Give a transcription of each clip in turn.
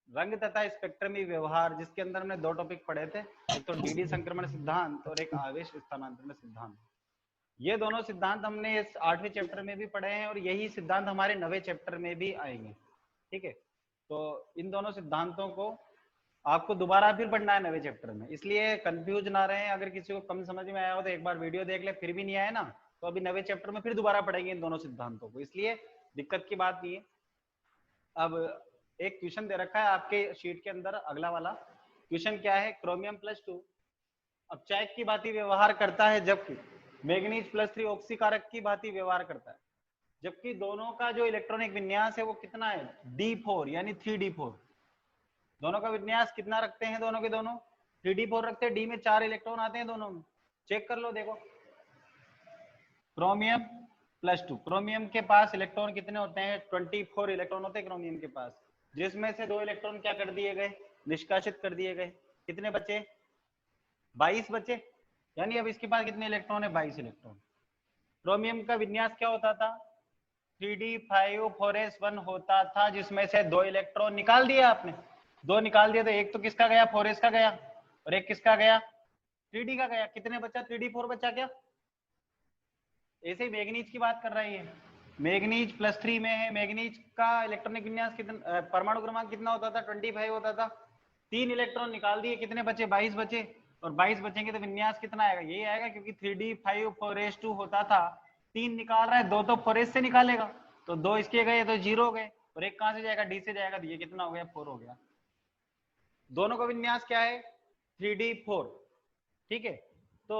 रंग तथा स्पेक्ट्रमी व्यवहार, जिसके अंदर हमने 2 टॉपिक पढ़े थे, एक तो डीडी संक्रमण सिद्धांत और एक आवेश स्थानांतरण सिद्धांत। ये दोनों सिद्धांत हमने इस 8वें चैप्टर में भी पढ़े हैं और यही सिद्धांत हमारे 9वें चैप्टर में भी आएंगे। ठीक है, तो इन दोनों सिद्धांतों को आपको दोबारा फिर पढ़ना है 9वें चैप्टर में, इसलिए कंफ्यूज ना रहे। अगर किसी को कम समझ में आया हो तो एक बार वीडियो देख ले, फिर भी नहीं आया ना तो अभी 9वें चैप्टर में फिर दोबारा पढ़ेंगे इन दोनों सिद्धांतों को, इसलिए दिक्कत की बात नहीं है। अब एक क्वेश्चन दे रखा है आपके शीट के अंदर, अगला वाला क्वेश्चन क्या है, क्रोमियम +2 अपचायक की भांति व्यवहार करता है जबकि मैग्नीज +3 ऑक्सीकारक की भांति व्यवहार करता है, जबकि दोनों का जो इलेक्ट्रॉनिक विन्यास है वो कितना है, D4 यानी 3D4। दोनों का विन्यास कितना रखते हैं, दोनों के दोनों 3D4 रखते हैं। डी में 4 इलेक्ट्रॉन आते हैं दोनों में, चेक कर लो। देखो क्रोमियम +2, क्रोमियम के पास इलेक्ट्रॉन कितने होते हैं, 24 इलेक्ट्रॉन होते हैं क्रोमियम के पास, जिसमें से 2 इलेक्ट्रॉन क्या कर दिए गए, निष्कासित कर दिए गए। कितने बचे, 22 बचे, यानी अब इसके पास कितने इलेक्ट्रॉन है, 22 इलेक्ट्रॉन। क्रोमियम का विन्यास क्या होता था, 3D5 4s1 होता था, जिसमें से 2 इलेक्ट्रॉन निकाल दिया आपने, 2 निकाल दिया तो एक तो किसका गया, 4s का गया और एक किसका गया, 3D का गया। कितने बचा, 3D4 बचा क्या। ऐसे ही मैग्नीज की बात कर रही है, मैग्नीज +3 में है, मैग्नीज का इलेक्ट्रॉनिक विन्यास कितना, परमाणु क्रमांक कितना होता था, 25 होता था। 3 इलेक्ट्रॉन निकाल दिए, कितने बचे, 22 बचे, और 22 बचेंगे तो विन्यास कितना आएगा, यही आएगा, क्योंकि 3D5 4s2 होता था। 3 निकाल रहा है, 2 तो 4s से निकालेगा, तो 2 इसके गए तो 0 हो गए, और एक कहां से जाएगा, डी से जाएगा, तो ये कितना हो गया, 4 हो गया। दोनों का विन्यास क्या है, 3D4। ठीक है, तो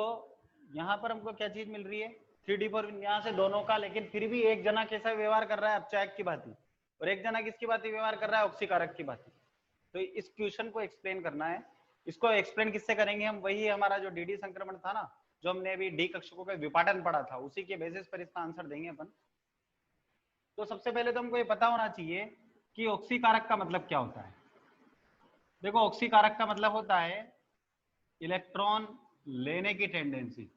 यहां पर हमको क्या चीज मिल रही है, 3D4 विन्यास है दोनों का, लेकिन फिर भी एक जना कैसा व्यवहार कर रहा है, अपचायक की भांति, और एक जना किसकी भांति व्यवहार कर रहा है, ऑक्सीकारक की भांति। तो इस क्वेश्चन को एक्सप्लेन करना है। इसको एक्सप्लेन किससे करेंगे हम, वही हमारा जो डीडी संक्रमण था ना, जो हमने अभी डी कक्षकों का विपाटन पढ़ा था, उसी के बेसिस पर इसका आंसर देंगे अपन। तो सबसे पहले तो हमको ये पता होना चाहिए कि ऑक्सीकारक का मतलब क्या होता है। देखो ऑक्सीकारक का मतलब होता है इलेक्ट्रॉन लेने की टेंडेंसी।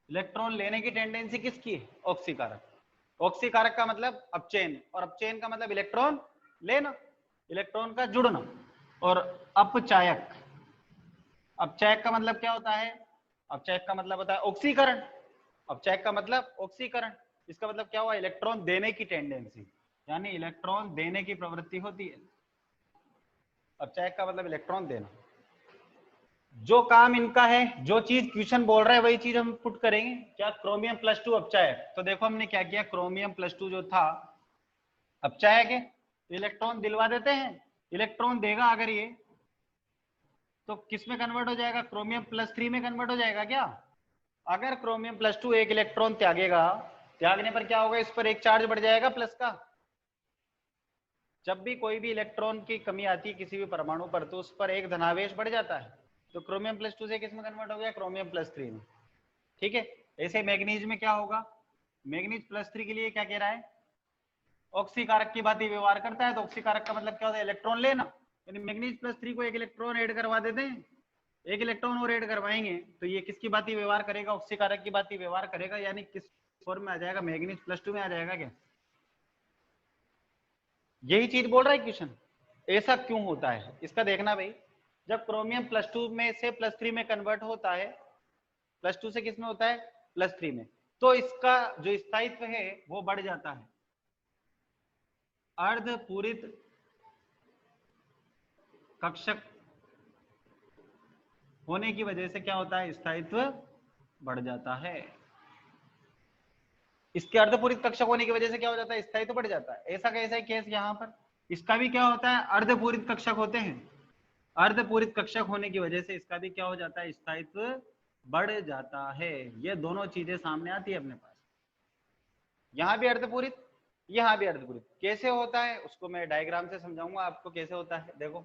इलेक्ट्रॉन लेने की टेंडेंसी किसकी है, ऑक्सीकारक। ऑक्सीकारक का मतलब अपचयन, और अपचयन का मतलब इलेक्ट्रॉन लेना, इलेक्ट्रॉन का जुड़ना। और अपचायक, अपचायक का मतलब क्या होता है, अपचायक का मतलब होता है ऑक्सीकरण। अपचायक का मतलब ऑक्सीकरण, इसका मतलब क्या हुआ, इलेक्ट्रॉन देने की टेंडेंसी, यानी इलेक्ट्रॉन देने की प्रवृत्ति होती है। अपचायक का मतलब इलेक्ट्रॉन देना। जो काम इनका है, जो चीज क्वेश्चन बोल रहा है वही चीज हम पुट करेंगे। क्या, क्रोमियम +2 अपचायक। तो देखो हमने क्या किया, क्रोमियम +2 जो था अपचायक है, इलेक्ट्रॉन दिलवा देते हैं, इलेक्ट्रॉन देगा अगर ये, तो किस में कन्वर्ट हो जाएगा, क्रोमियम +3 में कन्वर्ट हो जाएगा क्या। अगर क्रोमियम +2 एक इलेक्ट्रॉन त्यागेगा, त्यागने पर क्या होगा, इस पर एक चार्ज बढ़ जाएगा प्लस का। जब भी कोई भी इलेक्ट्रॉन की कमी आती है किसी भी परमाणु पर, तो उस पर एक धनावेश बढ़ जाता है। तो क्रोमियम +2 से किस में कन्वर्ट हो गया, क्रोमियम +3 में। ठीक है, ऐसे मैग्नीज में क्या होगा, मैग्नीज +3 के लिए क्या कह रहा है, ऑक्सीकारक की भांति व्यवहार करता है। तो ऑक्सीकारक का मतलब क्या होता है, इलेक्ट्रॉन लेना, यानी मैग्नीज +3 को एक इलेक्ट्रॉन ऐड करवा देते हैं, एक इलेक्ट्रॉन और ऐड करवाएंगे तो ये किसकी भांति व्यवहार करेगा, ऑक्सीकारक की भांति व्यवहार करेगा, यानी किस फॉर्म में आ जाएगा, मैग्नीज +2 में आ जाएगा क्या। यही चीज बोल रहा है क्वेश्चन। ऐसा क्यों होता है इसका देखना भाई, जब क्रोमियम +2 में से +3 में कन्वर्ट होता है, +2 से किस में होता है, +3 में, तो इसका जो स्थायित्व है वो बढ़ जाता है। अर्धपूरित कक्षक होने की वजह से क्या होता है, स्थायित्व बढ़ जाता है। इसके अर्धपूरित कक्षक होने की वजह से क्या हो जाता है, स्थायित्व बढ़ जाता है। ऐसा कैसा है केस यहाँ पर, इसका भी क्या होता है, अर्धपूरित कक्षक होते हैं, अर्धपूरित कक्षक होने की वजह से इसका भी क्या हो जाता है, स्थायित्व बढ़ जाता है। ये दोनों चीजें सामने आती है अपने पास, यहाँ भी अर्धपूरित, यहाँ भी अर्धपूरित। कैसे होता है उसको मैं डायग्राम से समझाऊंगा आपको कैसे होता है। देखो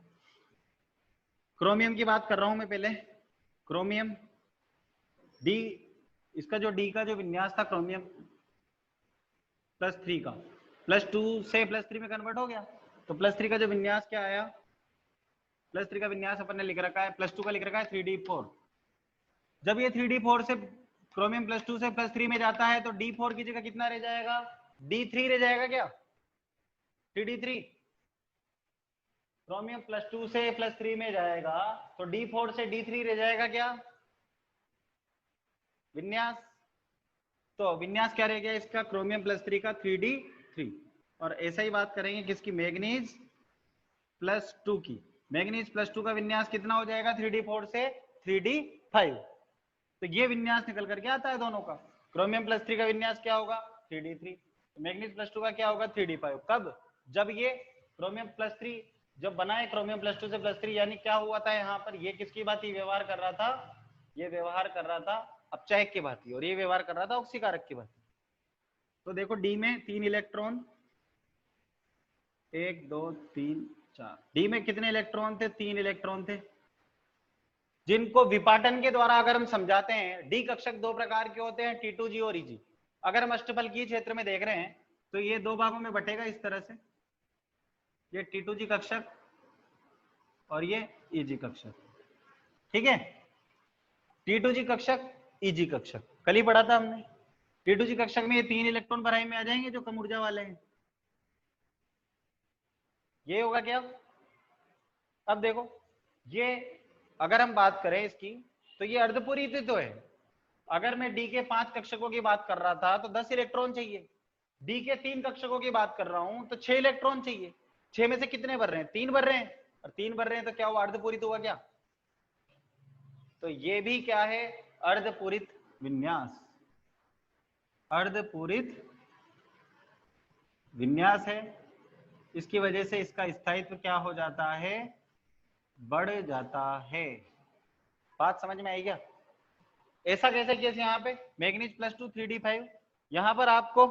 क्रोमियम की बात कर रहा हूं मैं पहले, क्रोमियम डी, इसका जो डी का जो विन्यास था क्रोमियम +3 का, +2 से +3 में कन्वर्ट हो गया, तो +3 का जो विन्यास क्या आया, +3 का विन्यास अपन ने लिख रखा है, +2 का लिख रखा है 3D4। जब ये 3D4 से क्रोमियम +2 से +3 में जाता है तो D4 की जगह कितना रह जाएगा? D3 रह जाएगा क्या? 3D3। क्रोमियम +2 से +3 में जाएगा तो D4 से D3 रह जाएगा क्या? विन्यास। तो विन्यास क्या रह गया इसका? क्रोमियम +3 का 3D3। और ऐसा ही बात करेंगे किसकी? मैग्नीज +2 की। मैग्नीज +2 का विन्यास कितना हो जाएगा? 3D4 से 3D5। तो ये विन्यास निकल करके आता है दोनों का। क्रोमियम +3 का विन्यास क्या होगा? 3D3। तो मैग्नीज +2 का क्या होगा? 3D5। कब? जब ये क्रोमियम +3 जब बनाए क्रोमियम +2 से +3, यानी क्या हुआ था यहाँ पर? ये किसकी भांति व्यवहार कर रहा था? ये व्यवहार कर रहा था अपचायक की भांति, और ये व्यवहार कर रहा था ऑक्सीकारक की भांति। तो देखो डी में 3 इलेक्ट्रॉन, 1 2 3 4। डी में कितने इलेक्ट्रॉन थे? 3 इलेक्ट्रॉन थे, जिनको विपाटन के द्वारा अगर हम समझाते हैं, डी कक्षक दो प्रकार के होते हैं, T2G और EG। अगर हम अष्टफलकीय क्षेत्र में देख रहे हैं तो ये दो भागों में बटेगा इस तरह से, ये T2G कक्षक और ये EG कक्षक। ठीक है, T2G कक्षक, EG कक्षक कल ही पढ़ा था हमने। T2G कक्षक में ये 3 इलेक्ट्रॉन भराई में आ जाएंगे जो कम ऊर्जा वाले हैं। ये होगा क्या? अब देखो, ये अगर हम बात करें इसकी तो ये अर्धपूरी तो है। अगर मैं डी के 5 कक्षकों की बात कर रहा था तो 10 इलेक्ट्रॉन चाहिए। डी के 3 कक्षकों की बात कर रहा हूं तो 6 इलेक्ट्रॉन चाहिए। 6 में से कितने भर रहे हैं? 3 भर रहे हैं, और 3 भर रहे हैं तो क्या हुआ? अर्धपूरित हुआ क्या? तो ये भी क्या है? अर्धपूरित विन्यास। अर्धपूरित विन्यास है। इसकी वजह से इसका स्थायित्व क्या हो जाता है? बढ़ जाता है। बात समझ में आई क्या? ऐसा कैसे? कैसे यहाँ पे मैग्नीज +2 3D5, यहाँ पर आपको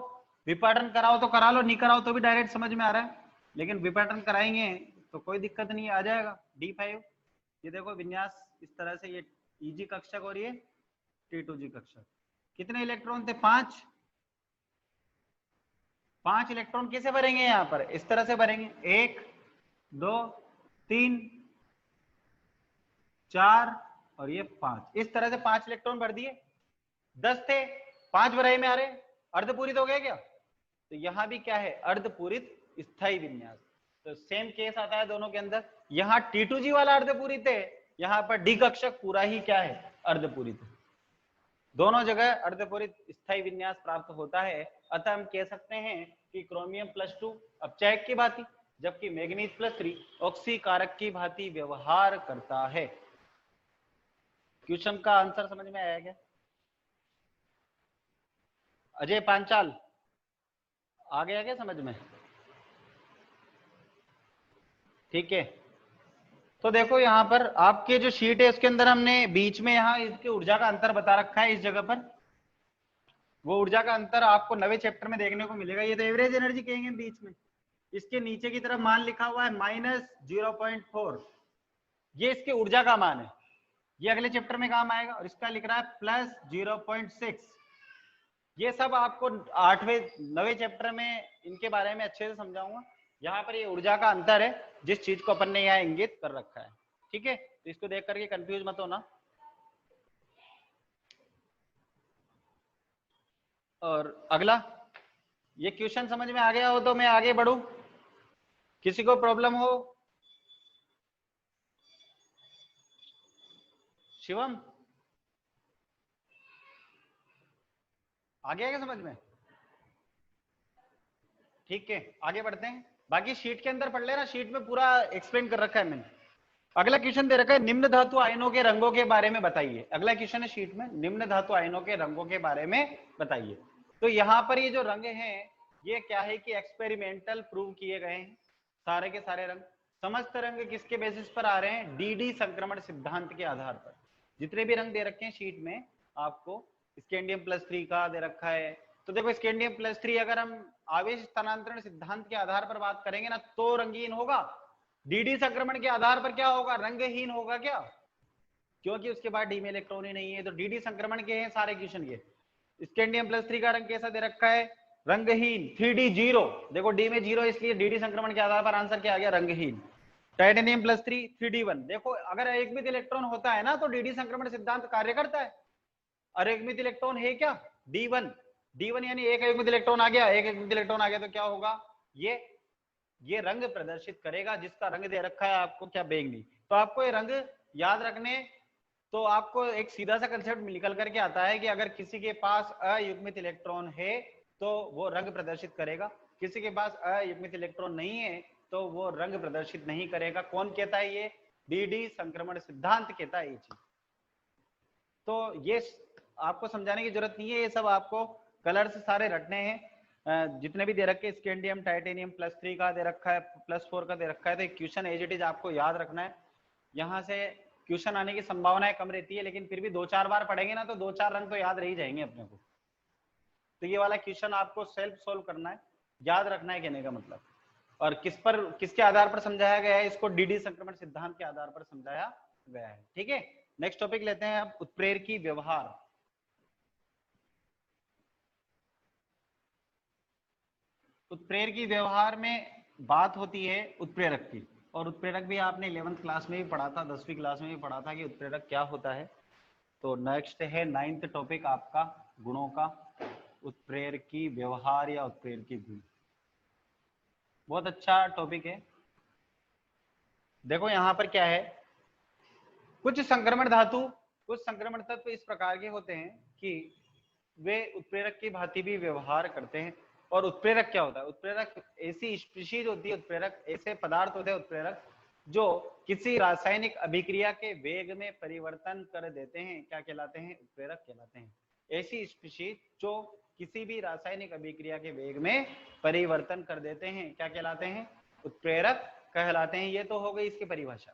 विपाटन कराओ तो करा लो, नहीं कराओ तो भी डायरेक्ट समझ में आ रहा है, लेकिन विपाटन कराएंगे तो कोई दिक्कत नहीं, आ जाएगा D5। ये देखो विन्यास इस तरह से, ये EG कक्षक और ये T2G कक्षक। कितने इलेक्ट्रॉन थे? 5। 5 इलेक्ट्रॉन कैसे भरेंगे? यहाँ पर इस तरह से भरेंगे, 1 2 3 4 और ये 5। इस तरह से 5 इलेक्ट्रॉन भर दिए। 10 थे, 5 भराई में आ रहे, अर्धपूरित हो गया क्या? तो यहां भी क्या है? अर्धपूरित स्थायी विन्यास। तो सेम केस आता है दोनों के अंदर। यहाँ T2G वाला अर्धपूरित है, यहाँ पर डी कक्षक पूरा ही क्या है? अर्धपूरित है। दोनों जगह अर्धपूरित स्थायी विन्यास प्राप्त होता है। अतः हम कह सकते हैं कि क्रोमियम +2 अपचायक की भांति, जबकि मैग्नीज +3 ऑक्सीकारक की भांति व्यवहार करता है। क्वेश्चन का आंसर समझ में आया क्या? अजय पांचाल आ गया क्या समझ में? ठीक है, तो देखो यहाँ पर आपके जो शीट है उसके अंदर हमने बीच में यहाँ इसके ऊर्जा का अंतर बता रखा है। इस जगह पर वो ऊर्जा का अंतर आपको 9वें चैप्टर में देखने को मिलेगा। ये तो एवरेज एनर्जी कहेंगे बीच में। इसके नीचे की तरफ मान लिखा हुआ है -0.4, ये इसके ऊर्जा का मान है। ये अगले चैप्टर में काम आएगा। और इसका लिख रहा है +0.6। ये सब आपको 8वें 9वें चैप्टर में इनके बारे में अच्छे से समझाऊंगा। यहाँ पर ये ऊर्जा का अंतर है जिस चीज को अपन ने यहाँ इंगित कर रखा है। ठीक है, तो इसको देख करके कंफ्यूज मत होना। और अगला, ये क्वेश्चन समझ में आ गया हो तो मैं आगे बढ़ूं? किसी को प्रॉब्लम हो? शिवम आ गया क्या समझ में? ठीक है, आगे बढ़ते हैं। बाकी शीट के अंदर पढ़ लेना, शीट में पूरा एक्सप्लेन कर रखा है मैंने। अगला क्वेश्चन दे रखा है, निम्न धातु आयनों के रंगों के बारे में बताइए। अगला क्वेश्चन है शीट में, निम्न धातु आयनों के रंगों के बारे में बताइए। तो यहाँ पर ये जो रंग हैं ये क्या है कि एक्सपेरिमेंटल प्रूव किए गए हैं। सारे के सारे रंग, समस्त रंग किसके बेसिस पर आ रहे हैं? डी संक्रमण सिद्धांत के आधार पर। जितने भी रंग दे रखे हैं शीट में आपको, स्कैंडियम +3 का दे रखा है। तो देखो स्कैंडियम +3 अगर हम आवेश स्थानांतरण सिद्धांत के आधार पर बात करेंगे ना तो रंगीन होगा। डी संक्रमण के आधार पर क्या होगा? रंगहीन होगा क्या? क्योंकि उसके बाद डी में इलेक्ट्रॉन ही नहीं है। तो डी संक्रमण के हैं सारे क्वेश्चन के। स्कैंडियम +3 का रंग कैसा दे रखा है? रंगहीन। 3D0, देखो डी में 0 इसलिए डी संक्रमण के आधार पर आंसर क्या आ गया? रंगहीन। टाइटेनियम +3 3D1, देखो अगर एक भी इलेक्ट्रॉन होता है ना तो डी संक्रमण सिद्धांत कार्य करता है। और युग्मित इलेक्ट्रॉन है क्या, D1। D1 यानी एक युग्मित इलेक्ट्रॉन आ गया, एक युग्मित इलेक्ट्रॉन आ गया तो क्या होगा, ये रंग प्रदर्शित करेगा, जिसका रंग दे रखा है आपको क्या, बैंगनी। तो आपको ये रंग याद रखने, तो आपको एक सीधा सा कंसेप्ट निकल करके आता है कि अगर किसी के पास अयुग्मित इलेक्ट्रॉन है तो वो रंग प्रदर्शित करेगा, किसी के पास अयुग्मित इलेक्ट्रॉन नहीं है तो वो रंग प्रदर्शित नहीं करेगा। कौन कहता है ये, डी संक्रमण सिद्धांत कहता है ये चीज। तो ये आपको समझाने की जरूरत नहीं है, ये सब आपको कलर्स सारे रटने हैं, जितने भी दे रखे, स्कैंडियम टाइटेनियम +3 का दे रखा है, +4 का दे रखा है, तो क्वेश्चन एज इट इज आपको याद रखना है। यहाँ से क्वेश्चन आने की संभावनाएं कम रहती है, लेकिन फिर भी 2-4 बार पढ़ेंगे ना तो 2-4 रंग तो याद रह ही जाएंगे अपने को। तो ये वाला क्वेश्चन आपको सेल्फ सोल्व करना है, याद रखना है कहने का मतलब। और किसके आधार पर समझाया गया है, इसको डी संक्रमण सिद्धांत के आधार पर समझाया गया है। ठीक है, नेक्स्ट टॉपिक लेते हैं अब, उत्प्रेरकी व्यवहार। उत्प्रेरकी व्यवहार में बात होती है उत्प्रेरक की, और उत्प्रेरक भी आपने 11th क्लास में भी पढ़ा था, 10वीं क्लास में भी पढ़ा था कि उत्प्रेरक क्या होता है। तो नेक्स्ट है 9th टॉपिक आपका गुणों का, उत्प्रेरकी व्यवहार या उत्प्रेरकी गुण। बहुत अच्छा टॉपिक है। देखो यहाँ पर क्या है, कुछ संक्रमण धातु, कुछ संक्रमण तत्व इस प्रकार के होते हैं कि वे उत्प्रेरक की भांति भी व्यवहार करते हैं। और उत्प्रेरक क्या होता है, उत्प्रेरक ऐसी स्पीशीज होती है, उत्प्रेरक ऐसे पदार्थ होते हैं उत्प्रेरक जो किसी रासायनिक अभिक्रिया के वेग में परिवर्तन कर देते हैं, क्या कहलाते हैं, उत्प्रेरक कहलाते हैं। ऐसी स्पीशीज जो किसी भी रासायनिक अभिक्रिया के वेग में परिवर्तन कर देते हैं, क्या कहलाते हैं, उत्प्रेरक कहलाते हैं। ये तो हो गई इसकी परिभाषा।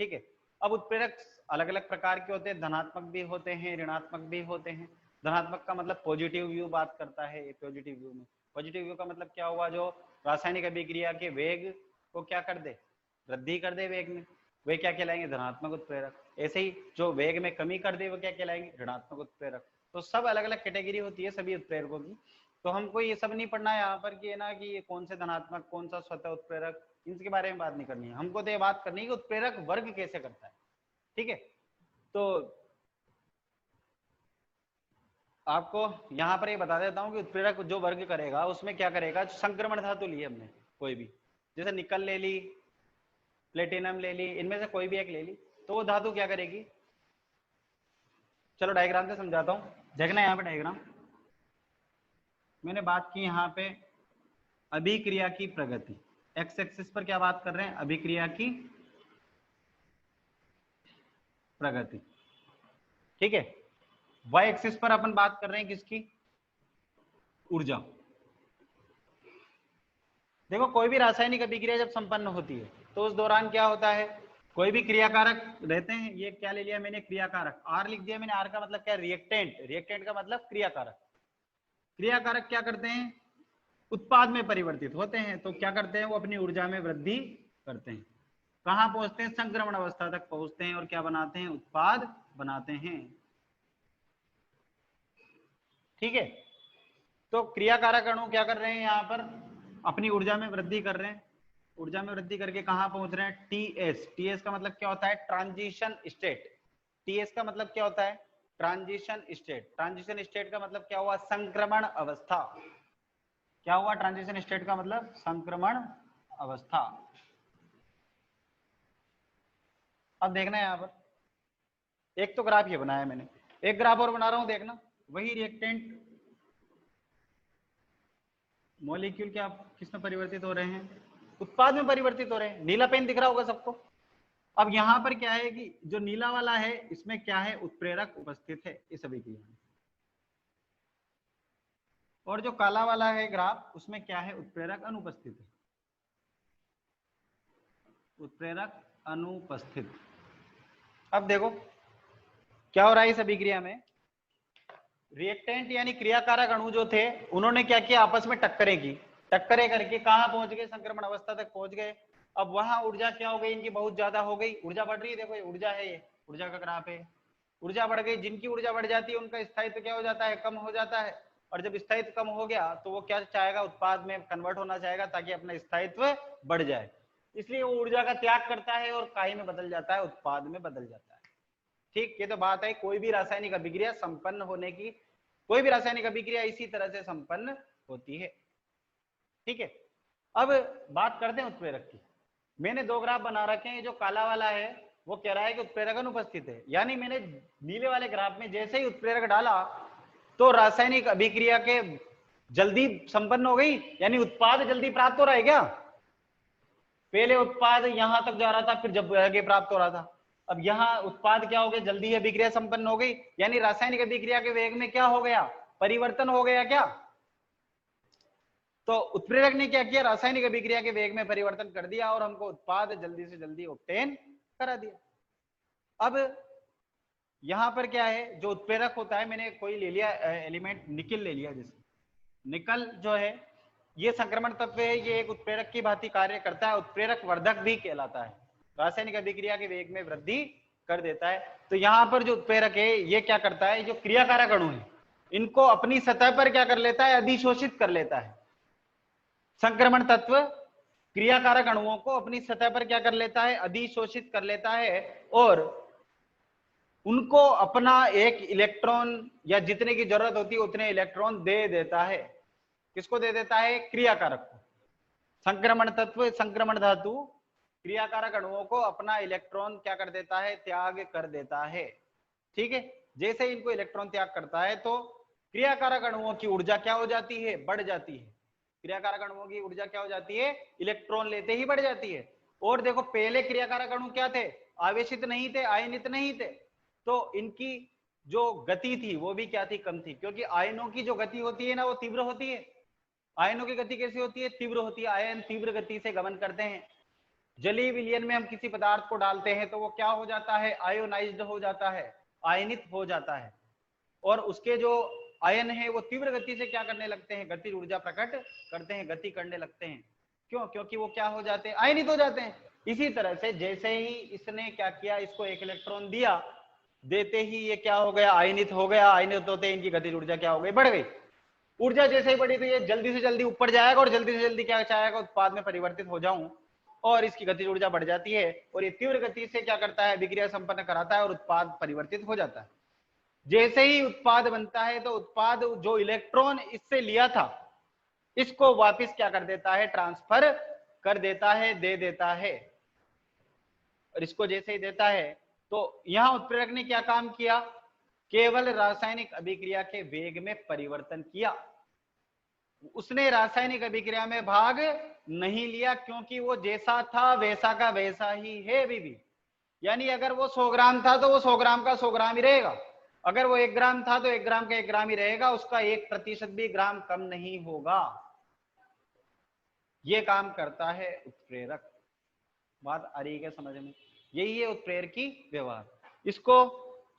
ठीक है, अब उत्प्रेरक अलग अलग प्रकार के होते हैं, धनात्मक भी होते हैं, ऋणात्मक भी होते हैं। धनात्मक का मतलब पॉजिटिव व्यू बात करता है, पॉजिटिव व्यू में, पॉजिटिव व्यू का मतलब क्या हुआ, जो रासायनिक अभिक्रिया के वेग को क्या कर दे, वृद्धि कर दे वेग में, वे क्या कहलाएंगे, धनात्मक उत्प्रेरक। ऐसे ही जो वेग में कमी कर दे वो क्या कहलाएंगे, ऋणात्मक उत्प्रेरक। तो सब अलग अलग कैटेगरी होती है सभी उत्प्रेरकों की। तो हमको ये सब नहीं पढ़ना है यहाँ पर कि है ना कि ये कौन से धनात्मक, कौन सा स्वतः उत्प्रेरक, इनके बारे में बात नहीं करनी है हमको। तो ये बात करनी है कि उत्प्रेरक वर्ग कैसे करता है। ठीक है, तो आपको यहाँ पर ये बता देता हूँ कि उत्प्रेरक जो वर्ग करेगा उसमें क्या करेगा, संक्रमण धातु ली हमने कोई भी, जैसे निकल ले ली, प्लेटिनम ले ली, इनमें से कोई भी एक ले ली, तो वो धातु क्या करेगी, चलो डायग्राम से समझाता हूँ। देखना यहाँ पे डायग्राम, मैंने बात की यहाँ पे अभिक्रिया की प्रगति, एक्स एक्सिस पर क्या बात कर रहे हैं, अभिक्रिया की प्रगति। ठीक है, वाई एक्सिस पर अपन बात कर रहे हैं किसकी, ऊर्जा। देखो कोई भी रासायनिक अभिक्रिया जब संपन्न होती है तो उस दौरान क्या होता है, कोई भी क्रियाकारक रहते हैं, ये क्या ले लिया मैंने, क्रियाकारक, आर लिख दिया मैंने, आर का मतलब क्या, रिएक्टेंट, रिएक्टेंट का मतलब क्रियाकारक। क्रियाकारक क्या करते हैं, उत्पाद में परिवर्तित होते हैं, तो क्या करते हैं, वो अपनी ऊर्जा में वृद्धि करते हैं, कहां पहुंचते हैं, संक्रमण अवस्था तक पहुंचते हैं, और क्या बनाते हैं, उत्पाद बनाते हैं। ठीक है, तो क्रियाकारक अणु क्या कर रहे हैं, यहाँ पर अपनी ऊर्जा में वृद्धि कर रहे हैं, ऊर्जा में वृद्धि करके कहां पहुंच रहे हैं, टीएस। टीएस का मतलब क्या होता है, ट्रांजिशन स्टेट। टीएस का मतलब क्या होता है, ट्रांजिशन स्टेट। ट्रांजिशन स्टेट का मतलब क्या हुआ, संक्रमण अवस्था। क्या हुआ, ट्रांजिशन स्टेट का मतलब संक्रमण अवस्था। अब देखना है यहाँ पर, एक तो ग्राफ ये बनाया मैंने, एक ग्राफ और बना रहा हूं, देखना, वही रिएक्टेंट मॉलिक्यूल क्या किस में परिवर्तित हो रहे हैं, उत्पाद में परिवर्तित हो रहे हैं। नीला पेन दिख रहा होगा सबको। अब यहां पर क्या है कि जो नीला वाला है इसमें क्या है, उत्प्रेरक उपस्थित है इस अभिक्रिया में, और जो काला वाला है ग्राफ उसमें क्या है, उत्प्रेरक अनुपस्थित है, उत्प्रेरक अनुपस्थित। अब देखो क्या हो रहा है इस अभिक्रिया में, रिएक्टेंट यानी क्रियाकारक अणु जो थे उन्होंने क्या किया, आपस में टक्करें की, टक्करें करके कहां पहुंच गए, संक्रमण अवस्था तक पहुंच गए। अब वहां ऊर्जा क्या हो गई, इनकी बहुत ज्यादा हो गई, ऊर्जा बढ़ रही है, देखो ये ऊर्जा है, ये ऊर्जा का ग्राफ है, ऊर्जा बढ़ गई। जिनकी ऊर्जा बढ़ जाती है उनका स्थायित्व क्या हो जाता है, कम हो जाता है, और जब स्थायित्व कम हो गया तो वो क्या चाहेगा, उत्पाद में कन्वर्ट होना चाहेगा ताकि अपना स्थायित्व बढ़ जाए, इसलिए वो ऊर्जा का त्याग करता है और काई में बदल जाता है, उत्पाद में बदल जाता है। ठीक, ये तो बात है, कोई भी रासायनिक अभिक्रिया संपन्न होने की, कोई भी रासायनिक अभिक्रिया इसी तरह से संपन्न होती है। ठीक है, अब बात करते हैं उत्प्रेरक की। मैंने दो ग्राफ बना रखे हैं, जो काला वाला है वो कह रहा है कि उत्प्रेरक अनुपस्थित है, यानी मैंने नीले वाले ग्राफ में जैसे ही उत्प्रेरक डाला तो रासायनिक अभिक्रिया के जल्दी संपन्न हो गई, यानी उत्पाद जल्दी प्राप्त हो रहा है क्या? पहले उत्पाद यहां तक जा रहा था, फिर जब आगे प्राप्त हो रहा था, अब यहाँ उत्पाद क्या हो गया, जल्दी अभिक्रिया संपन्न हो गई, यानी रासायनिक अभिक्रिया के वेग में क्या हो गया, परिवर्तन हो गया क्या? तो उत्प्रेरक ने क्या किया, रासायनिक अभिक्रिया के वेग में परिवर्तन कर दिया और हमको उत्पाद जल्दी से जल्दी ऑब्टेन करा दिया। अब यहां पर क्या है, जो उत्प्रेरक होता है, मैंने कोई ले लिया एलिमेंट, निकल ले लिया, जैसे निकल जो है ये संक्रमण तत्व है, ये एक उत्प्रेरक की भांति कार्य करता है, उत्प्रेरक वर्धक भी कहलाता है, रासायनिक अभिक्रिया के वेग में वृद्धि कर देता है। तो यहाँ पर जो उत्प्रेरक है ये क्या करता है, जो क्रियाकारक अणु है इनको अपनी सतह पर क्या कर लेता है, अधिशोषित कर लेता है। संक्रमण तत्व क्रियाकारक अणुओं को अपनी सतह पर क्या कर लेता है, अधिशोषित कर लेता है और उनको अपना एक इलेक्ट्रॉन या जितने की जरूरत होती है उतने इलेक्ट्रॉन दे देता है। किसको दे देता है, क्रियाकारक को। संक्रमण तत्व, संक्रमण धातु क्रियाकारक अणुओं को अपना इलेक्ट्रॉन क्या कर देता है, त्याग कर देता है। ठीक है, जैसे इनको इलेक्ट्रॉन त्याग करता है तो क्रियाकारक अणुओं की ऊर्जा क्या हो जाती है, बढ़ जाती है। क्रियाकारक अणुओं की ऊर्जा क्या हो जाती है, इलेक्ट्रॉन लेते ही बढ़ जाती है। और देखो पहले क्रियाकारक अणु क्या थे, आवेशित नहीं थे, आयनित नहीं थे, तो इनकी जो गति थी वो भी क्या थी, कम थी, क्योंकि आयनों की जो गति होती है ना वो तीव्र होती है। आयनों की गति कैसी होती है, तीव्र होती है। आयन तीव्र गति से गमन करते हैं। जलीय विलयन में हम किसी पदार्थ को डालते हैं तो वो क्या हो जाता है, आयोनाइज्ड हो जाता है, आयनित हो जाता है, और उसके जो आयन है वो तीव्र गति से क्या करने लगते हैं, गति ऊर्जा प्रकट करते हैं, गति करने लगते हैं। क्यों, क्योंकि वो क्या हो जाते हैं, आयनित हो जाते हैं। इसी तरह से जैसे ही इसने क्या किया, इसको एक इलेक्ट्रॉन दिया, देते ही ये क्या हो गया, आयनित हो गया। आयनित होते इनकी गति ऊर्जा क्या हो गई, बढ़ गई। ऊर्जा जैसे ही बढ़ी तो ये जल्दी से जल्दी ऊपर जाएगा और जल्दी से जल्दी क्या चाहेगा, उत्पाद में परिवर्तित हो जाऊं, और इसकी गति ऊर्जा बढ़ जाती है और ये तीव्र गति से क्या करता है, अभिक्रिया संपन्न कराता है और उत्पाद परिवर्तित हो जाता है। जैसे ही उत्पाद बनता है तो उत्पाद जो इलेक्ट्रॉन इससे लिया था इसको वापस क्या कर देता है, ट्रांसफर कर देता है, दे देता है। और इसको जैसे ही देता है तो यहां उत्प्रेरक ने क्या काम किया, केवल रासायनिक अभिक्रिया के वेग में परिवर्तन किया। उसने रासायनिक अभिक्रिया में भाग नहीं लिया, क्योंकि वो जैसा था वैसा का वैसा ही है अभी भी। यानी अगर वो 100 ग्राम था तो वो 100 ग्राम का 100 ग्राम ही रहेगा, अगर वो 1 ग्राम था तो 1 ग्राम का 1 ग्राम ही रहेगा, उसका 1% भी ग्राम कम नहीं होगा। ये काम करता है उत्प्रेरक। बात आ रही है क्या समझ में? यही है उत्प्रेरक की व्यवहार। इसको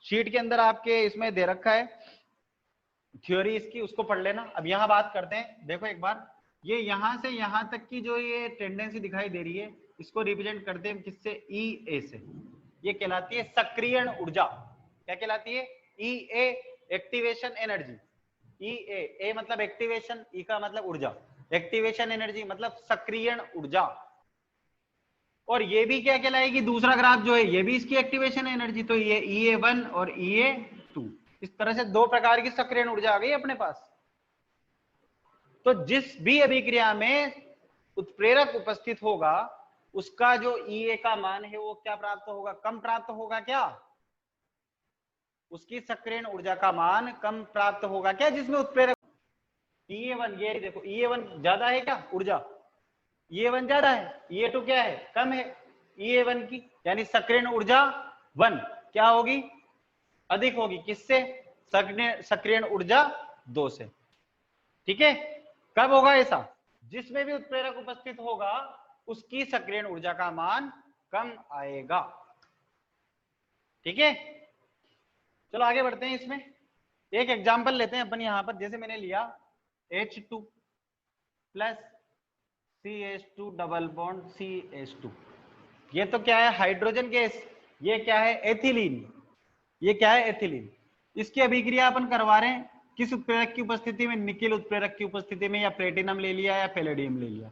शीट के अंदर आपके इसमें दे रखा है थ्योरी इसकी, उसको पढ़ लेना। अब यहां बात करते हैं, देखो एक बार, ये यहां से यहां तक की जो ये टेंडेंसी दिखाई दे रही है इसको रिप्रेजेंट करते हैं किससे, ई ए से। ये कहलाती है सक्रियण ऊर्जा। क्या कहलाती है, ई ए, एक्टिवेशन एनर्जी। ई ए मतलब एक्टिवेशन, ई का मतलब ऊर्जा, एक्टिवेशन एनर्जी मतलब सक्रियण ऊर्जा। और ये भी क्या कहलाएगी, दूसरा ग्राफ जो है ये भी इसकी एक्टिवेशन एनर्जी। तो ये EA1 और EA2, इस तरह से दो प्रकार की सक्रियण ऊर्जा आ गई अपने पास। तो जिस भी अभिक्रिया में उत्प्रेरक उपस्थित होगा उसका जो EA का मान है वो क्या प्राप्त होगा, कम प्राप्त होगा क्या, उसकी सक्रियण ऊर्जा का मान कम प्राप्त होगा क्या, जिसमें उत्प्रेरक EA1, ये देखो EA1 ज्यादा है क्या ऊर्जा, EA1 ज्यादा है, EA2 क्या है, कम है EA1 की, यानी सक्रियण ऊर्जा 1 क्या होगी, अधिक होगी, किससे, सक्रियण ऊर्जा 2 से। ठीक है, कब होगा ऐसा, जिसमें भी उत्प्रेरक उपस्थित होगा उसकी सक्रियण ऊर्जा का मान कम आएगा। ठीक है, चलो आगे बढ़ते हैं। इसमें एक एग्जांपल लेते हैं अपन यहां पर, जैसे मैंने लिया H2 plus CH2 double bond CH2, ये तो क्या है, हाइड्रोजन गैस, ये क्या है, एथिलीन, ये क्या है, एथिलीन। इसकी अभिक्रिया अपन करवा रहे हैं किस उत्प्रेरक की उपस्थिति में, निकेल उत्प्रेरक की उपस्थिति में, या प्लेटिनम ले लिया या पैलेडियम ले लिया,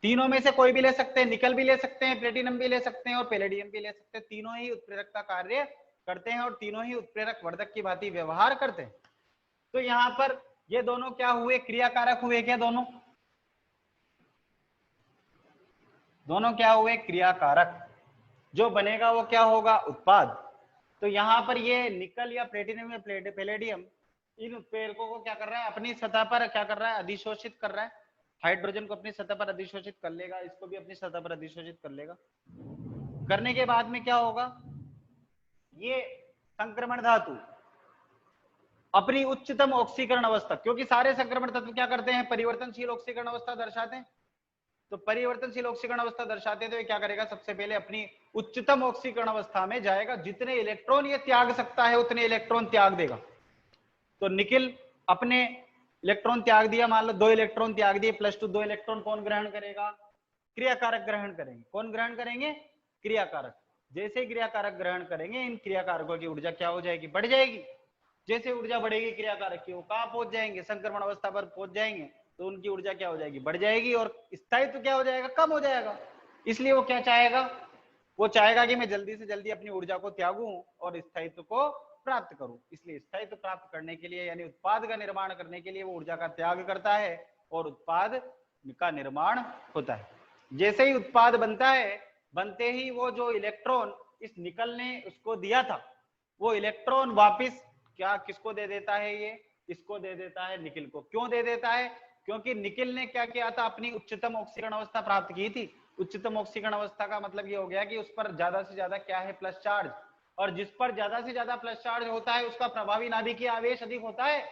तीनों में से कोई भी ले सकते हैं, निकल भी ले सकते हैं, प्लेटिनम भी ले सकते हैं और पैलेडियम भी ले सकते हैं, तीनों ही उत्प्रेरक का कार्य करते हैं और तीनों ही उत्प्रेरक वर्धक की भांति व्यवहार करते हैं। तो यहाँ पर ये दोनों क्या हुए, क्रियाकारक हुए क्या, दोनों क्या हुए, क्रियाकारक। जो बनेगा वो क्या होगा, उत्पाद। तो यहाँ पर ये निकल या प्लेटिनम या पैलेडियम इन उत्प्रेरकों को क्या कर रहा है, अपनी सतह पर क्या कर रहा है, अधिशोषित कर रहा है। हाइड्रोजन को अपनी सतह पर अधिशोषित कर लेगा, इसको भी अपनी सतह पर अधिशोषित कर लेगा। करने के बाद में क्या होगा, ये संक्रमण धातु अपनी उच्चतम ऑक्सीकरण अवस्था, क्योंकि सारे संक्रमण तत्व क्या करते हैं, परिवर्तनशील ऑक्सीकरण अवस्था दर्शाते हैं। तो परिवर्तनशील ऑक्सीकरण अवस्था दर्शाते हैं तो ये क्या करेगा, सबसे पहले अपनी उच्चतम ऑक्सीकरण अवस्था में जाएगा। जितने इलेक्ट्रॉन ये त्याग सकता है उतने इलेक्ट्रॉन त्याग देगा। तो निकिल अपने इलेक्ट्रॉन त्याग दिया, मान लो 2 इलेक्ट्रॉन त्याग दिए, +2 2 इलेक्ट्रॉन कौन ग्रहण करेगा, क्रियाकारक ग्रहण करेंगे। कौन ग्रहण करेंगे, क्रियाकारक। जैसे ही क्रियाकारक ग्रहण करेंगे इन क्रियाकारकों की ऊर्जा क्या हो जाएगी, बढ़ जाएगी। जैसे ऊर्जा बढ़ेगी क्रियाकारक की, वो कहां पहुंच जाएंगे, संक्रमण अवस्था पर पहुंच जाएंगे, तो उनकी ऊर्जा क्या हो जाएगी, बढ़ जाएगी, और स्थायित्व क्या हो जाएगा, कम हो जाएगा। इसलिए वो क्या चाहेगा, वो चाहेगा कि मैं जल्दी से जल्दी अपनी ऊर्जा को त्यागूं और स्थायित्व को प्राप्त करूं। इसलिए स्थायित्व प्राप्त करने के लिए यानी उत्पाद का निर्माण करने के लिए वो ऊर्जा का त्याग करता है और उत्पाद का निर्माण होता है। जैसे ही उत्पाद बनता है, बनते ही वो जो इलेक्ट्रॉन इस निकल ने उसको दिया था, वो इलेक्ट्रॉन वापिस क्या किसको दे देता है, ये इसको दे देता है, निकिल को। क्यों दे देता है, क्योंकि निकिल ने क्या किया था, अपनी उच्चतम ऑक्सीकरण अवस्था प्राप्त की थी। उच्चतम ऑक्सीकरण अवस्था का मतलब ये हो गया कि उस पर ज्यादा से ज्यादा क्या है, प्लस चार्ज। और जिस पर ज्यादा से ज्यादा प्लस चार्ज होता है उसका प्रभावी नाभिकीय आवेश अधिक होता है।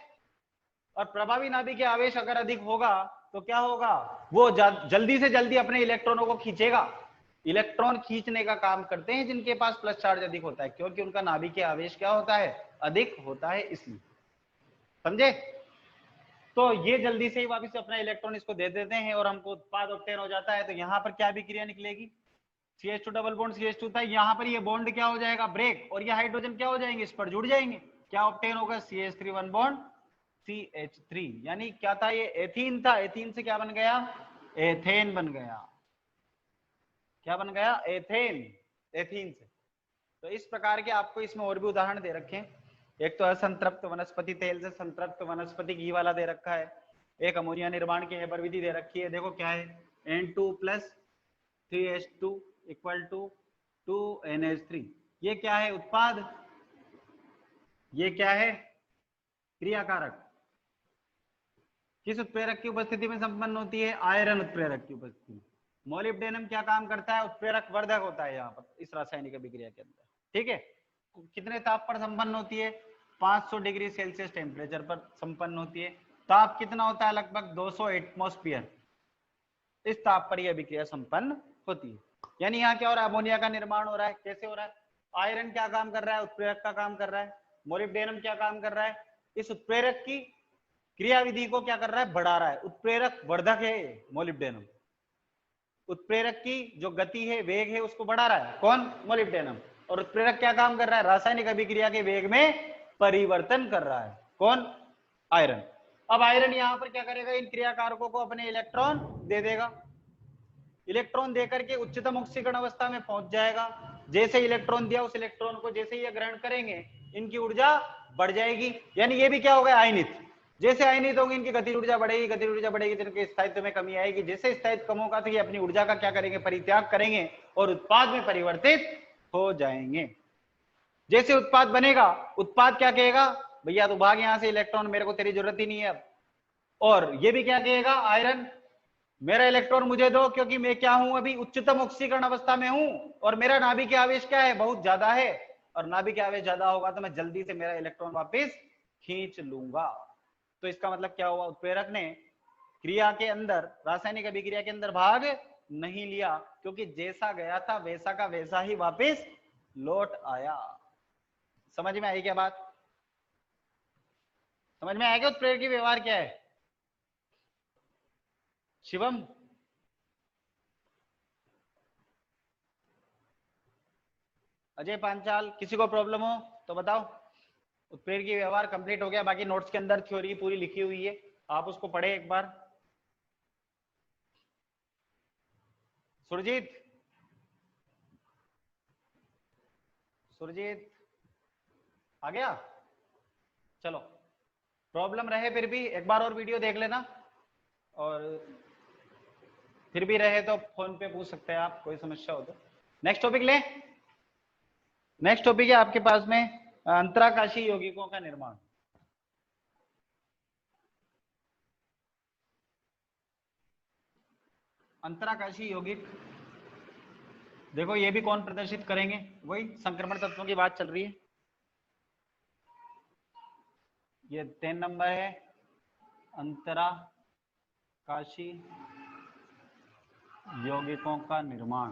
और प्रभावी नाभिकीय आवेश अगर अधिक होगा तो क्या होगा, वो जल्दी से जल्दी अपने इलेक्ट्रॉनों को खींचेगा। इलेक्ट्रॉन खींचने का काम करते हैं जिनके पास प्लस चार्ज अधिक होता है, क्योंकि उनका नाभिकीय आवेश क्या होता है, अधिक होता है, इसलिए। समझे। तो ये जल्दी से ही वापस अपना इलेक्ट्रॉन इसको दे देते हैं और हमको उत्पाद ऑब्टेन हो जाता है। तो यहाँ पर क्या अभिक्रिया निकलेगी, CH2 डबल बॉन्ड CH2 था, यहाँ पर ये बॉन्ड क्या हो जाएगा, ब्रेक, और ये हाइड्रोजन क्या हो जाएंगे, इस पर जुड़ जाएंगे। क्या ऑब्टेन होगा, CH3 1 बॉन्ड CH3, यानी क्या था, ये एथीन था, एथीन से क्या बन गया, एथेन बन गया। क्या बन गया, एथेन, एथीन से। तो इस प्रकार के आपको इसमें और भी उदाहरण दे रखे हैं। एक तो असंतृप्त वनस्पति तेल से संतृप्त वनस्पति घी वाला दे रखा है। एक अमोनिया निर्माण की हेबर विधि दे रखी है। देखो क्या है, N2 + 3H2 = 2NH3। ये क्या है, उत्पाद। ये क्या है, क्रियाकारक। किस उत्प्रेरक की उपस्थिति में संपन्न होती है, आयरन उत्प्रेरक की उपस्थिति में। मोलिब्डेनम क्या काम करता है, उत्प्रेरक वर्धक होता है यहाँ पर इस रासायनिक अभिक्रिया के अंदर। ठीक है, कितने ताप पर संपन्न होती है, 500 डिग्री सेल्सियस टेम्परेचर पर संपन्न होती है। ताप कितना होता है, लगभग 200 एटमॉस्फेयर। इस ताप पर यह अभिक्रिया संपन्न होती है। यानी यहाँ क्या हो रहा है, अमोनिया का निर्माण हो रहा है। कैसे हो रहा है, आयरन क्या काम कर रहा है, उत्प्रेरक का काम कर रहा है। मोलिब्डेनम क्या काम कर रहा है, इस उत्प्रेरक की क्रियाविधि को क्या कर रहा है, बढ़ा रहा है। उत्प्रेरक वर्धक है मोलिब्डेनम। उत्प्रेरक की जो गति है, वेग है, उसको बढ़ा रहा है कौन, मोलिब्डेनम। और उत्प्रेरक क्या काम कर रहा है, रासायनिक अभिक्रिया के वेग में परिवर्तन कर रहा है कौन, आयरन। अब आयरन यहां पर क्या करेगा, इन क्रियाकारकों को अपने इलेक्ट्रॉन दे देगा। इलेक्ट्रॉन देकर के उच्चतम ऑक्सीकरण अवस्था में पहुंच जाएगा। जैसे इलेक्ट्रॉन दिया, उस इलेक्ट्रॉन को जैसे ही ग्रहण करेंगे इनकी ऊर्जा बढ़ जाएगी। यानी ये भी क्या होगा, आयनित। जैसे आयनित होंगे इनकी गति ऊर्जा बढ़ेगी, गति ऊर्जा बढ़ेगी तो इनके स्थायित्व में कमी आएगी। जैसे स्थायित्व कम होगा तो ये अपनी ऊर्जा का क्या करेंगे, परित्याग करेंगे और उत्पाद में परिवर्तित हो जाएंगे। जैसे उत्पाद बनेगा, उत्पाद क्या कहेगा, भैया तू भाग यहां से, इलेक्ट्रॉन मेरे को तेरी जरूरत ही नहीं है अब। और ये भी क्या कहेगा, आयरन मेरा इलेक्ट्रॉन मुझे दो, क्योंकि मैं क्या हूं, अभी उच्चतम ऑक्सीकरण अवस्था में हूं और मेरा नाभिकीय आवेश क्या है, बहुत ज्यादा है। और नाभिकीय आवेश ज्यादा होगा तो मैं जल्दी से मेरा इलेक्ट्रॉन वापस खींच लूंगा। तो इसका मतलब क्या हुआ, उत्प्रेरक ने क्रिया के अंदर, रासायनिक अभिक्रिया के अंदर भाग नहीं लिया, क्योंकि जैसा गया था वैसा का वैसा ही वापस लौट आया। समझ में आई क्या बात, समझ में आएगा उत्प्रेरक की व्यवहार क्या है। शिवम, अजय पांचाल, किसी को प्रॉब्लम हो तो बताओ। उत्प्रेरक की व्यवहार कंप्लीट हो गया, बाकी नोट्स के अंदर थ्योरी पूरी लिखी हुई है, आप उसको पढ़े एक बार। सुरजीत, सुरजीत आ गया? चलो, प्रॉब्लम रहे फिर भी एक बार और वीडियो देख लेना, और फिर भी रहे तो फोन पे पूछ सकते हैं आप, कोई समस्या हो तो। नेक्स्ट टॉपिक ले। नेक्स्ट टॉपिक है आपके पास में अंतराकाशी यौगिकों का निर्माण। अंतराकाशी यौगिक, देखो ये भी कौन प्रदर्शित करेंगे, वही संक्रमण तत्वों की बात चल रही है। ये 3 नंबर है, अंतराकाशी यौगिकों का निर्माण।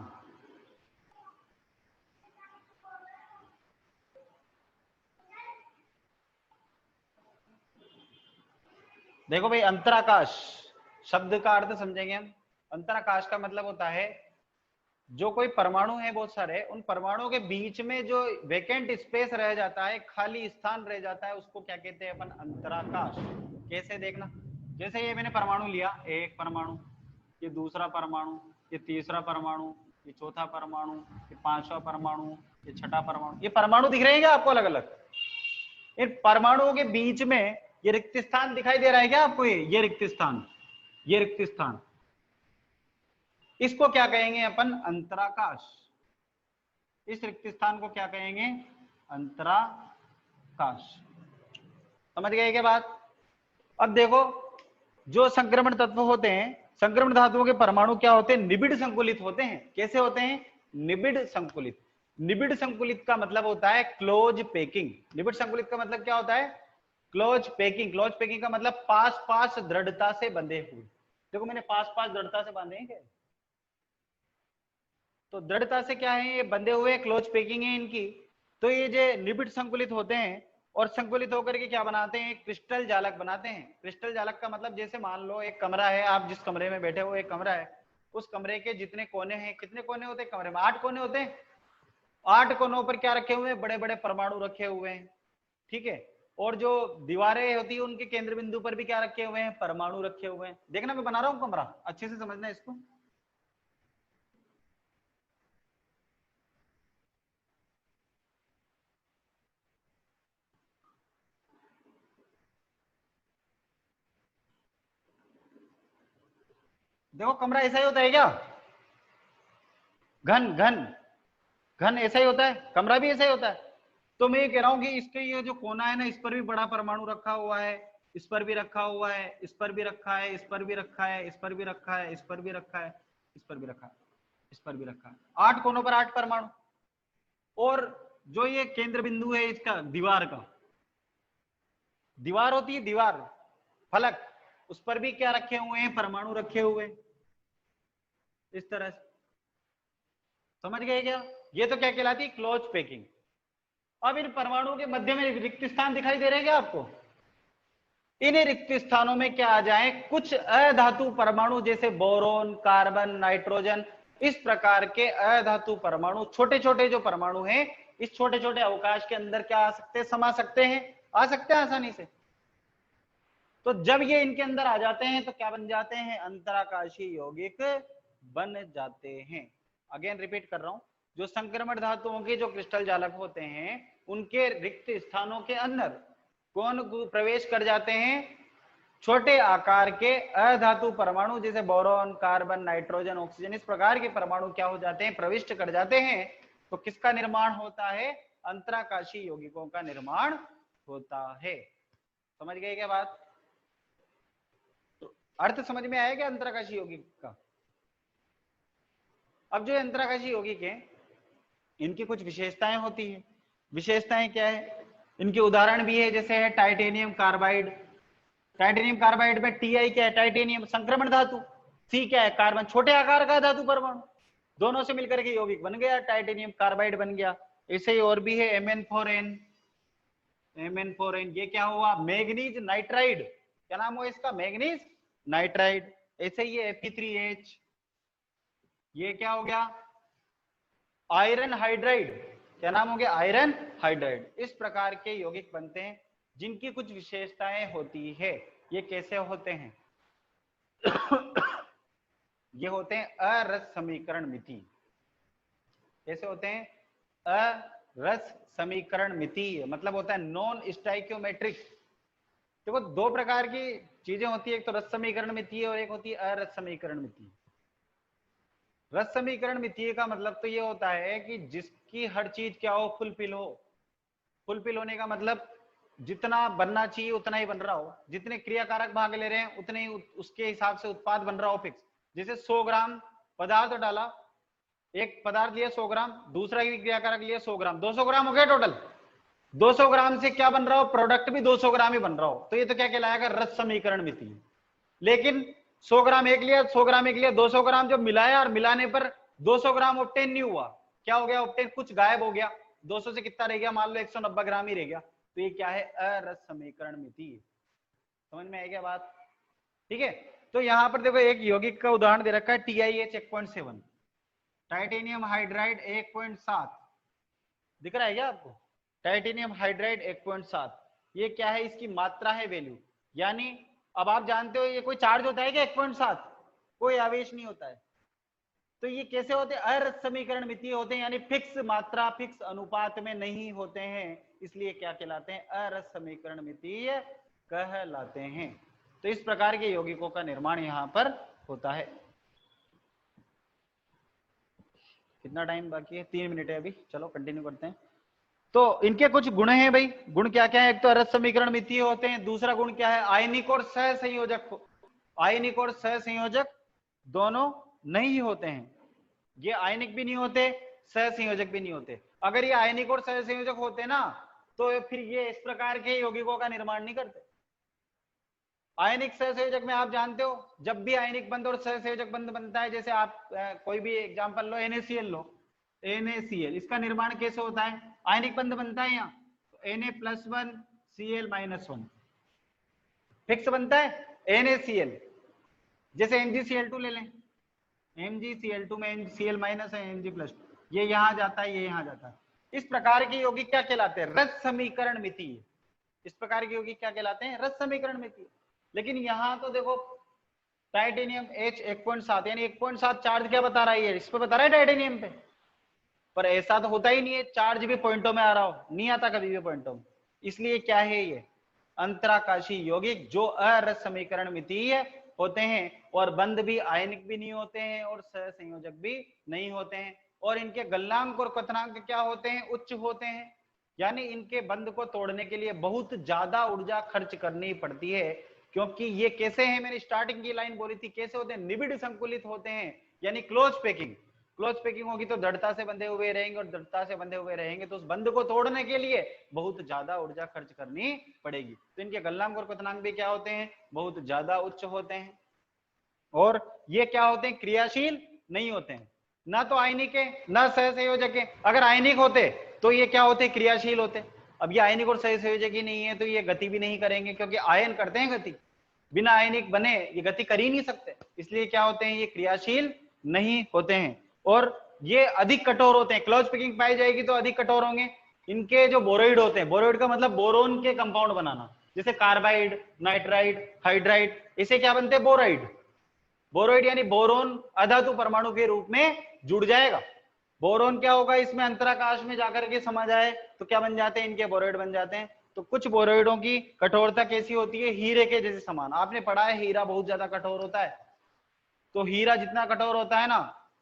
देखो भाई, अंतराकाश शब्द का अर्थ समझेंगे हम। अंतराकाश का मतलब होता है जो कोई परमाणु है बहुत सारे, उन परमाणुओं के बीच में जो वेकेंट स्पेस रह जाता है, खाली स्थान रह जाता है, उसको क्या कहते हैं अपन? अंतराकाश। कैसे देखना, जैसे ये मैंने परमाणु लिया, एक परमाणु, ये दूसरा परमाणु, ये तीसरा परमाणु, ये चौथा परमाणु, ये पांचवा परमाणु, ये छठा परमाणु। ये परमाणु दिख रहे हैं क्या आपको अलग अलग? इन परमाणुओं के बीच में ये रिक्त स्थान दिखाई दे रहा है क्या आपको? ये रिक्त स्थान, ये रिक्त स्थान, इसको क्या कहेंगे अपन? अंतराकाश। इस रिक्त स्थान को क्या कहेंगे? अंतराकाश। समझ गए क्या बात? अब देखो, जो संक्रमण तत्व होते हैं, संक्रमण धातुओं के परमाणु क्या होते हैं? निबिड़ संकुलित होते हैं। कैसे होते हैं? निबिड़ संकुलित। निबिड़ संकुलित का मतलब होता है क्लोज पैकिंग। निबिड़ संकुलित का मतलब क्या होता है? Close packing. क्लोज पैकिंग का मतलब पास पास दृढ़ता से बंधे हुए। देखो मैंने पास पास दृढ़ता से बांधे हैं क्या? तो दृढ़ता से क्या है? ये बंधे हुए क्लोज पैकिंग है इनकी। तो ये जो निबिड़ संकुलित होते हैं और संकुलित होकर के क्या बनाते हैं? क्रिस्टल जालक बनाते हैं। क्रिस्टल जालक का मतलब, जैसे मान लो एक कमरा है, आप जिस कमरे में बैठे हो एक कमरा है, उस कमरे के जितने कोने हैं, कितने कोने होते हैं कमरे में? 8 कोने होते हैं। 8 कोनों पर क्या रखे हुए हैं? बड़े बड़े परमाणु रखे हुए हैं, ठीक है। और जो दीवारें होती है उनके केंद्र बिंदु पर भी क्या रखे हुए हैं? परमाणु रखे हुए हैं। देखना मैं बना रहा हूं कमरा, अच्छे से समझना इसको। देखो कमरा ऐसा ही होता है क्या? घन घन घन ऐसा ही होता है, कमरा भी ऐसा ही होता है। तो मैं ये कह रहा हूं कि इसके ये जो कोना है ना, इस पर भी बड़ा परमाणु रखा हुआ है, इस पर भी रखा हुआ है, इस पर भी रखा है, इस पर भी रखा है, इस पर भी रखा है, इस पर भी रखा है, इस पर भी रखा है, इस पर भी रखा है। 8 कोनों पर 8 परमाणु। और जो ये केंद्र बिंदु है इसका, दीवार का, दीवार होती है दीवार, फलक, उस पर भी क्या रखे हुए हैं? परमाणु रखे हुए हैं, इस तरह से। समझ गए क्या? ये तो क्या कहलाती है? Close packing. अब इन परमाणुओं के मध्य में रिक्त स्थान दिखाई दे रहे हैं क्या आपको? इन रिक्त स्थानों में क्या आ जाए? कुछ अधातु परमाणु, जैसे बोरोन, कार्बन, नाइट्रोजन, इस प्रकार के अधातु परमाणु, छोटे छोटे जो परमाणु हैं, इस छोटे छोटे अवकाश के अंदर क्या आ सकते हैं? समा सकते हैं, आ सकते हैं आसानी से। तो जब ये इनके अंदर आ जाते हैं तो क्या बन जाते हैं? अंतराकाशी यौगिक बन जाते हैं। अगेन रिपीट कर रहा हूं, जो संक्रमण धातुओं के जो क्रिस्टल जालक होते हैं, उनके रिक्त स्थानों के अंदर कौन प्रवेश कर जाते हैं? छोटे आकार के अधातु परमाणु, जैसे बोरोन, कार्बन, नाइट्रोजन, ऑक्सीजन, इस प्रकार के परमाणु क्या हो जाते हैं? प्रविष्ट कर जाते हैं। तो किसका निर्माण होता है? अंतराकाशी यौगिकों का निर्माण होता है। समझ गए क्या बात? तो अर्थ समझ में आया क्या अंतराकाशी यौगिक का? अब जो अंतराकाशी यौगिक है, इनकी कुछ विशेषताएं होती है। विशेषताएं क्या है? इनके उदाहरण भी है, जैसे है टाइटेनियम कार्बाइड। टाइटेनियम कार्बाइड में टीआई क्या है? टाइटेनियम संक्रमण धातु, सी क्या है? कार्बन, छोटे आकार का धातु परमाणु, दोनों से मिलकर के यौगिक बन गया, टाइटेनियम कार्बाइड बन गया। ऐसे ही और भी है, Mn4n। Mn4n ये क्या हुआ? Manganese nitride. क्या नाम हुआ इसका? Manganese nitride. ऐसे ही Fe3H, ये क्या हो गया? Iron hydride. क्या नाम हो गया? Iron hydride. इस प्रकार के यौगिक बनते हैं जिनकी कुछ विशेषताएं होती है। ये कैसे होते हैं? ये होते हैं अरस समीकरण मिति। कैसे होते हैं? रस समीकरण मितीय मतलब होता है नॉन स्टाइक्योमेट्रिक। देखो दो प्रकार की चीजें होती है, एक तो रस समीकरण मितीय और एक होती है अरस समीकरण मितीय। रस समीकरण मितीय का मतलब तो ये होता है कि जिसकी हर चीज क्या हो, फुलफिल हो। फुलफिल होने का मतलब जितना बनना चाहिए उतना ही बन रहा हो, जितने क्रियाकारक भाग ले रहे हैं उतने ही उसके हिसाब से उत्पाद बन रहा हो फिक्स। जैसे 100 ग्राम पदार्थ डाला, एक पदार्थ लिया 100 ग्राम, दूसरा क्रियाकारक लिया 100 ग्राम, 200 ग्राम हो गया टोटल। 200 ग्राम से क्या बन रहा हो, प्रोडक्ट भी 200 ग्राम ही बन रहा हो, तो ये तो क्या कहलाएगा, रस समीकरण मितीय। लेकिन 100 ग्राम एक लिया, 100 ग्राम एक लिया, 200 ग्राम जब मिलाया और मिलाने पर 200 ग्राम ऑब्टेन नहीं हुआ, क्या हो गया, ऑब्टेन कुछ गायब हो गया, 200 से कितना रह गया, मान लो 190 ग्राम ही रह गया, तो ये क्या है, अरस समीकरण मितीय। समझ में आई क्या बात? ठीक है, तो यहां पर देखो एक यौगिक का उदाहरण दे रखा है TiH 1.7, टाइटेनियम हाइड्राइड 1.7, दिख रहा है क्या आपको, टाइटेनियम हाइड्राइड 1.7, ये क्या है, इसकी मात्रा है, वैल्यू। यानी अब आप जानते हो ये कोई चार्ज होता है क्या 1.7, कोई आवेश नहीं होता है। तो ये कैसे होते हैं, अरस समीकरण मितीय होते हैं, यानी फिक्स मात्रा फिक्स अनुपात में नहीं होते हैं, इसलिए क्या कहलाते हैं, अरस समीकरण मितीय कहलाते हैं। तो इस प्रकार के यौगिकों का निर्माण यहां पर होता है। कितना टाइम बाकी है, 3 मिनट है अभी, चलो कंटिन्यू करते हैं। तो इनके कुछ गुण हैं भाई, गुण क्या क्या है, एक तो अरस समीकरण मितीय होते हैं, दूसरा गुण क्या है, आयनिक और सहसंयोजक, आयनिक और सहसंयोजक दोनों नहीं होते हैं। ये आयनिक भी नहीं होते, सहसंयोजक भी नहीं होते। अगर ये आयनिक और सहसंयोजक होते ना, तो फिर ये इस प्रकार के यौगिकों का निर्माण नहीं करते। आयनिक सहसंयोजक में आप जानते हो, जब भी आयनिक बंध और सहसंयोजक बंध बनता है, जैसे आप कोई भी एग्जांपल लो, NaCl लो, NaCl, इसका निर्माण कैसे होता है, आयनिक बंध बनता है यहाँ, तो Na+1 Cl-1 फिक्स बनता है NaCl। जैसे MgCl2 ले लें, MgCl2 में Cl- है, Mg+, ये यहां जाता है, ये यहां जाता है। इस प्रकार के यौगिक क्या कहलाते हैं, रस समीकरण मितीय। इस प्रकार के यौगिक क्या कहलाते हैं, रस समीकरण मितीय। लेकिन यहां तो देखो टाइटेनियम H 1.7, यानी 1.7 चार्ज क्या बता रहा है, इस पे बता रहा है टाइटेनियम पे, पर ऐसा तो होता ही नहीं है, चार्ज भी पॉइंटों में आ रहा हो, नहीं आता कभी भी पॉइंटों में। इसलिए क्या है, ये अंतराकाशी यौगिक जो अरस समीकरण मितीय होते हैं, और बंध भी आयनिक भी नहीं होते हैं और सहसंयोजक भी नहीं होते हैं, और इनके गलनांक और क्वथनांक क्या होते हैं, उच्च होते हैं। यानी इनके बंध को तोड़ने के लिए बहुत ज्यादा ऊर्जा खर्च करनी पड़ती है, क्योंकि ये कैसे हैं, मैंने स्टार्टिंग की लाइन बोली थी, कैसे होते हैं, निबिड़ संकुलित होते हैं, यानी क्लोज पैकिंग। क्लोज पैकिंग होगी तो दृढ़ता से बंधे हुए रहेंगे, और दृढ़ता से बंधे हुए रहेंगे तो उस बंध को तोड़ने के लिए बहुत ज्यादा ऊर्जा खर्च करनी पड़ेगी। तो इनके गलनांक और क्वथनांक भी क्या होते हैं, बहुत ज्यादा उच्च होते हैं, और ये क्या होते हैं, क्रियाशील नहीं होते हैं, ना तो आयनिक है ना सहसंयोजक है। अगर आयनिक होते तो ये क्या होते, क्रियाशील होते। अब ये आयनिक और सहसंयोजक ही नहीं है, तो ये गति भी नहीं करेंगे, क्योंकि आयन करते हैं गति, बिना आयनिक बने ये गति कर ही नहीं सकते, इसलिए क्या होते हैं, ये क्रियाशील नहीं होते हैं, और ये अधिक कठोर होते हैं। क्लोज पैकिंग पाई जाएगी तो अधिक कठोर होंगे। इनके जो बोरोइड होते हैं, बोरोइड का मतलब बोरोन के कंपाउंड बनाना, जैसे कार्बाइड, नाइट्राइड, हाइड्राइड, इसे क्या बनते हैं, बोराइड। बोरोइड यानी बोरोन अधातु परमाणु के रूप में जुड़ जाएगा। बोरोन क्या होगा, इसमें अंतराकाश में जाकर के समा जाए तो क्या बन जाते हैं, इनके बोरोइड बन जाते हैं। तो कुछ बोरोइडों की कठोरता कैसी होती है, हीरे के जैसे समान। आपने पढ़ा है हीरा बहुत ज्यादा कठोर होता है, तो हीरा जितना कठोर होता है ना,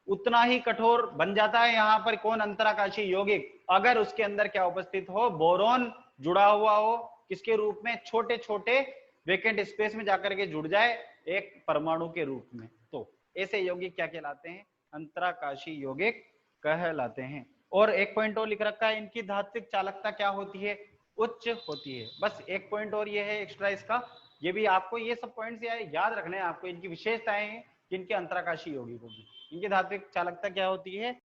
उतना ही कठोर बन जाता है यहाँ पर कौन, अंतराकाशी यौगिक, अगर उसके अंदर क्या उपस्थित हो, बोरोन जुड़ा हुआ हो, किसके रूप में, छोटे छोटे वेकेंट स्पेस में जाकर के जुड़ जाए एक परमाणु के रूप में, तो ऐसे यौगिक क्या कहलाते हैं, अंतराकाशी यौगिक कहलाते हैं। और एक पॉइंट और लिख रखा है, इनकी धात्विक चालकता क्या होती है, उच्च होती है। बस एक पॉइंट और ये है एक्स्ट्रा इसका, ये भी आपको, ये सब पॉइंट्स याद रखने हैं आपको, इनकी विशेषताएं हैं, इनके अंतराकाशी यौगिकों की, इनकी धात्विक चालकता क्या होती है,